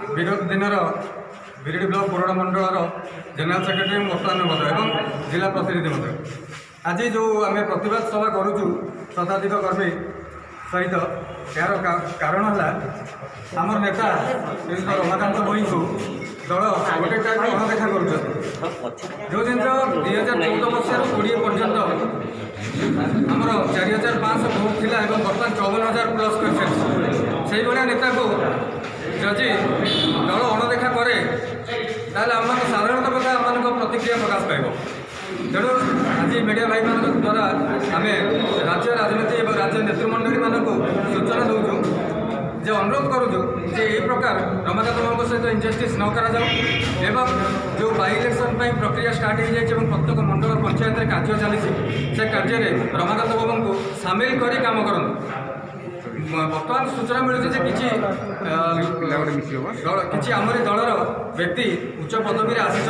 विगत दिन बिरडी ब्लॉक पुराण मंडल general secretary बर्तमान एवं जिला प्रतिनिधि आज जो आम प्रतिवाद सभा करुचु शताधिक कर्मी सहित यार कारण है आमर नेता रमाकांत भई को दल गोटे टाइप अणदेखा कर जो जिन 2014 मसीह 20 पर्यंत आमर 4500 भोट थिला एवं बर्तमान 54,000 प्लस कर नेता को जदि दल अणदेखा करे आम साधारणतः कथा आम प्रतिक्रिया प्रकाश पाइब तेणु आज मीडिया भाई मान द्वारा आम राज्य राजनीति और राज्य नेतृमंडली मानक सूचना दूचु जे अनुरोध करुचु जे ये प्रकार रमाकांत बाबू सहित इनजस्टिस न करा एवं जो बाई इलेक्शन प्रक्रिया स्टार्ट हो जाए प्रत्येक मंडल पंचायत में कार्य चली से कार्य में रमाकांत बाबू को सामिल कर काम करूँ बर्तमान सूचना मिलूँ कि आमरी दलर व्यक्ति उच्च पदवी आसी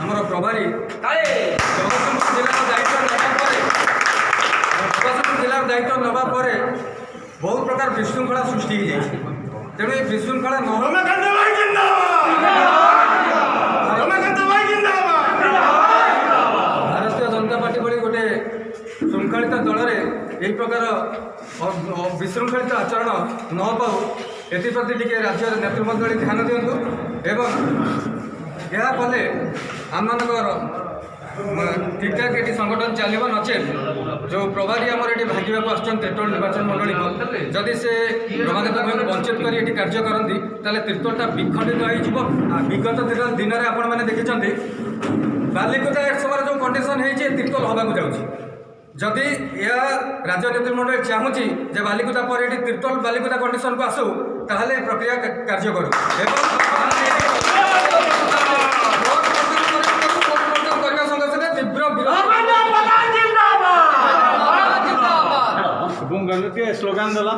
आमर प्रभारी जगतसिंहपुर जिलार दायित्व नवा बहुत प्रकार विशृंखला सृष्टि हो जाए तेणु ये विशृंखला भारतीय जनता पार्टी भली गोटे श्रृंखलित दल में यही प्रकार विशृंखलित आचरण न पाऊ एप्रति टी राज्य नेतृमंडली ध्यान दिंतु एवं यह फले आम ठीक ठाक ये संगठन चलो नचे जो प्रभारी आमर ये भागवा को तिर्तोल निर्वाचन मंडली को जदि से रमाकांत भाई को वंचित कर ये कार्य करती ताले तिर्तोलटा विखंडित हो विगत दिन में आपण मैंने देखते बालिकुदा समय जो कंडीशन है तिर्तोल हवाक जाऊँगी जदि यह राज्य नेतृमंडल चाहूँगी जे बालिकुदा पर ये तिर्तोल बालिकुदा कंडीशन को आसू ताहले प्रक्रिया कार्य करूँ स्लोगान देला